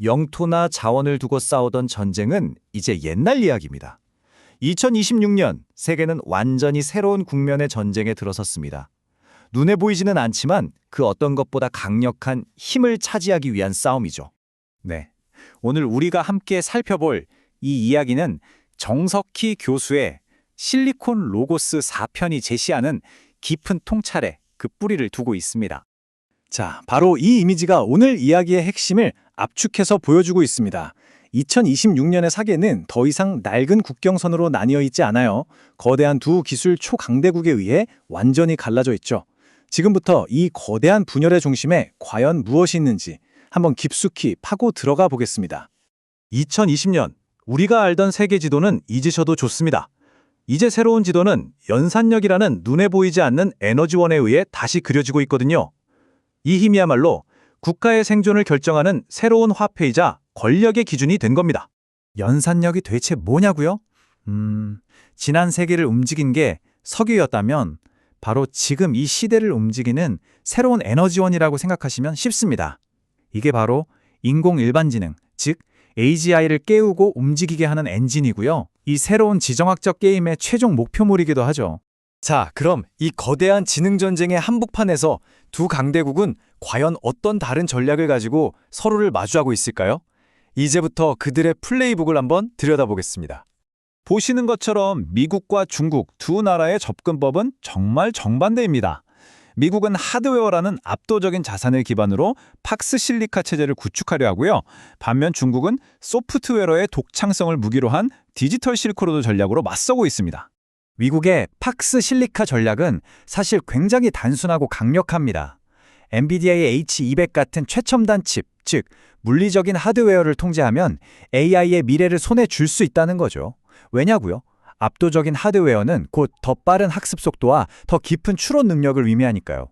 영토나 자원을 두고 싸우던 전쟁은 이제 옛날 이야기입니다. 2026년 세계는 완전히 새로운 국면의 전쟁에 들어섰습니다. 눈에 보이지는 않지만 그 어떤 것보다 강력한 힘을 차지하기 위한 싸움이죠. 네, 오늘 우리가 함께 살펴볼 이 이야기는 정석희 교수의 실리콘 로고스 4편이 제시하는 깊은 통찰에 그 뿌리를 두고 있습니다. 자, 바로 이 이미지가 오늘 이야기의 핵심을 압축해서 보여주고 있습니다. 2026년의 사계는 더 이상 낡은 국경선으로 나뉘어 있지 않아요. 거대한 두 기술 초강대국에 의해 완전히 갈라져 있죠. 지금부터 이 거대한 분열의 중심에 과연 무엇이 있는지 한번 깊숙이 파고 들어가 보겠습니다. 2020년 우리가 알던 세계 지도는 잊으셔도 좋습니다. 이제 새로운 지도는 연산력이라는 눈에 보이지 않는 에너지원에 의해 다시 그려지고 있거든요. 이 힘이야말로 국가의 생존을 결정하는 새로운 화폐이자 권력의 기준이 된 겁니다. 연산력이 대체 뭐냐고요? 지난 세기를 움직인 게 석유였다면 바로 지금 이 시대를 움직이는 새로운 에너지원이라고 생각하시면 쉽습니다. 이게 바로 인공일반지능, 즉 AGI를 깨우고 움직이게 하는 엔진이고요. 이 새로운 지정학적 게임의 최종 목표물이기도 하죠. 자, 그럼 이 거대한 지능전쟁의 한복판에서 두 강대국은 과연 어떤 다른 전략을 가지고 서로를 마주하고 있을까요? 이제부터 그들의 플레이북을 한번 들여다보겠습니다. 보시는 것처럼 미국과 중국 두 나라의 접근법은 정말 정반대입니다. 미국은 하드웨어라는 압도적인 자산을 기반으로 팍스 실리카 체제를 구축하려 하고요. 반면 중국은 소프트웨어의 독창성을 무기로 한 디지털 실크로드 전략으로 맞서고 있습니다. 미국의 팍스 실리카 전략은 사실 굉장히 단순하고 강력합니다. 엔비디아의 H200 같은 최첨단 칩, 즉 물리적인 하드웨어를 통제하면 AI의 미래를 손에 줄 수 있다는 거죠. 왜냐고요? 압도적인 하드웨어는 곧 더 빠른 학습 속도와 더 깊은 추론 능력을 의미하니까요.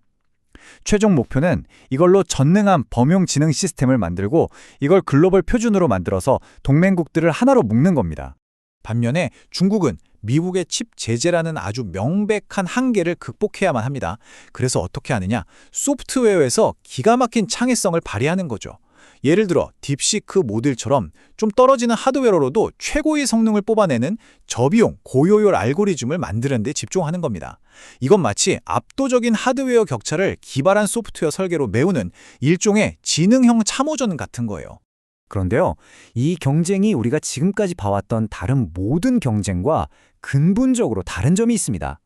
최종 목표는 이걸로 전능한 범용 지능 시스템을 만들고 이걸 글로벌 표준으로 만들어서 동맹국들을 하나로 묶는 겁니다. 반면에 중국은 미국의 칩 제재라는 아주 명백한 한계를 극복해야만 합니다. 그래서 어떻게 하느냐? 소프트웨어에서 기가 막힌 창의성을 발휘하는 거죠. 예를 들어 딥시크 모델처럼 좀 떨어지는 하드웨어로도 최고의 성능을 뽑아내는 저비용, 고효율 알고리즘을 만드는 데 집중하는 겁니다. 이건 마치 압도적인 하드웨어 격차를 기발한 소프트웨어 설계로 메우는 일종의 지능형 참호전 같은 거예요. 그런데요, 이 경쟁이 우리가 지금까지 봐왔던 다른 모든 경쟁과 근본적으로 다른 점이 있습니다.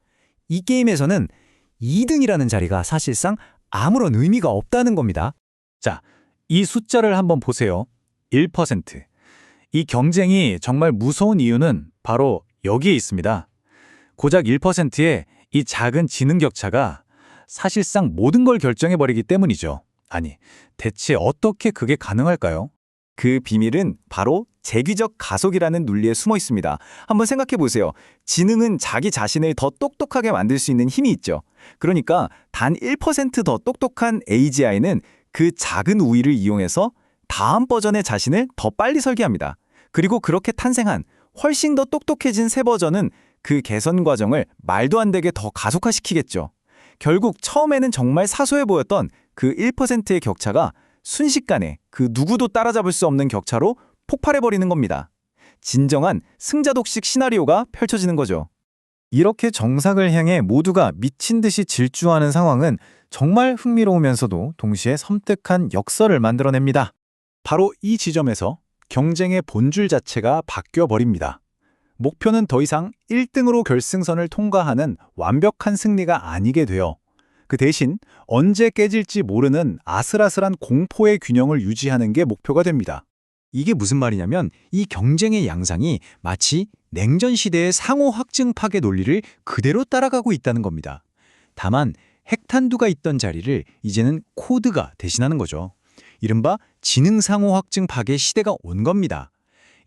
이 게임에서는 2등이라는 자리가 사실상 아무런 의미가 없다는 겁니다. 자, 이 숫자를 한번 보세요. 1%. 이 경쟁이 정말 무서운 이유는 바로 여기에 있습니다. 고작 1%의 이 작은 지능 격차가 사실상 모든 걸 결정해버리기 때문이죠. 아니, 대체 어떻게 그게 가능할까요? 그 비밀은 바로 재귀적 가속이라는 논리에 숨어 있습니다. 한번 생각해 보세요. 지능은 자기 자신을 더 똑똑하게 만들 수 있는 힘이 있죠. 그러니까 단 1%더 똑똑한 AGI는 그 작은 우위를 이용해서 다음 버전의 자신을 더 빨리 설계합니다. 그리고 그렇게 탄생한 훨씬 더 똑똑해진 새 버전은 그 개선 과정을 말도 안 되게 더 가속화시키겠죠. 결국 처음에는 정말 사소해 보였던 그 1%의 격차가 순식간에 그 누구도 따라잡을 수 없는 격차로 폭발해버리는 겁니다. 진정한 승자독식 시나리오가 펼쳐지는 거죠. 이렇게 정상을 향해 모두가 미친 듯이 질주하는 상황은 정말 흥미로우면서도 동시에 섬뜩한 역설을 만들어냅니다. 바로 이 지점에서 경쟁의 본줄 자체가 바뀌어버립니다. 목표는 더 이상 1등으로 결승선을 통과하는 완벽한 승리가 아니게 돼요. 그 대신 언제 깨질지 모르는 아슬아슬한 공포의 균형을 유지하는 게 목표가 됩니다. 이게 무슨 말이냐면 이 경쟁의 양상이 마치 냉전 시대의 상호 확증 파괴 논리를 그대로 따라가고 있다는 겁니다. 다만 핵탄두가 있던 자리를 이제는 코드가 대신하는 거죠. 이른바 지능 상호 확증 파괴 시대가 온 겁니다.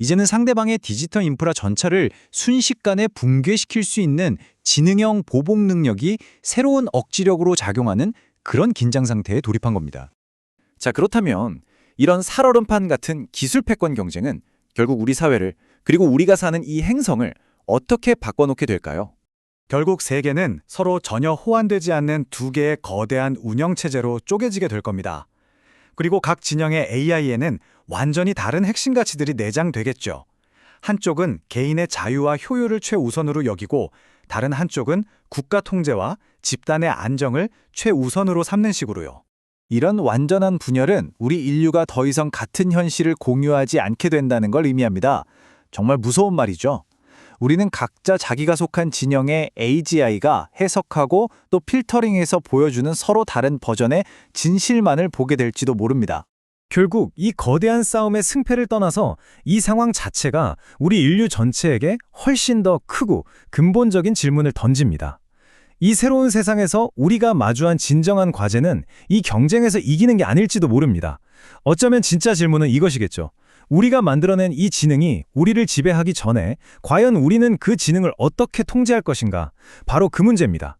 이제는 상대방의 디지털 인프라 전체를 순식간에 붕괴시킬 수 있는 지능형 보복 능력이 새로운 억지력으로 작용하는 그런 긴장 상태에 돌입한 겁니다. 자, 그렇다면 이런 살얼음판 같은 기술 패권 경쟁은 결국 우리 사회를, 그리고 우리가 사는 이 행성을 어떻게 바꿔놓게 될까요? 결국 세계는 서로 전혀 호환되지 않는 두 개의 거대한 운영체제로 쪼개지게 될 겁니다. 그리고 각 진영의 AI에는 완전히 다른 핵심 가치들이 내장되겠죠. 한쪽은 개인의 자유와 효율을 최우선으로 여기고 다른 한쪽은 국가 통제와 집단의 안정을 최우선으로 삼는 식으로요. 이런 완전한 분열은 우리 인류가 더 이상 같은 현실을 공유하지 않게 된다는 걸 의미합니다. 정말 무서운 말이죠. 우리는 각자 자기가 속한 진영의 AGI가 해석하고 또 필터링해서 보여주는 서로 다른 버전의 진실만을 보게 될지도 모릅니다. 결국 이 거대한 싸움의 승패를 떠나서 이 상황 자체가 우리 인류 전체에게 훨씬 더 크고 근본적인 질문을 던집니다. 이 새로운 세상에서 우리가 마주한 진정한 과제는 이 경쟁에서 이기는 게 아닐지도 모릅니다. 어쩌면 진짜 질문은 이것이겠죠. 우리가 만들어낸 이 지능이 우리를 지배하기 전에 과연 우리는 그 지능을 어떻게 통제할 것인가? 바로 그 문제입니다.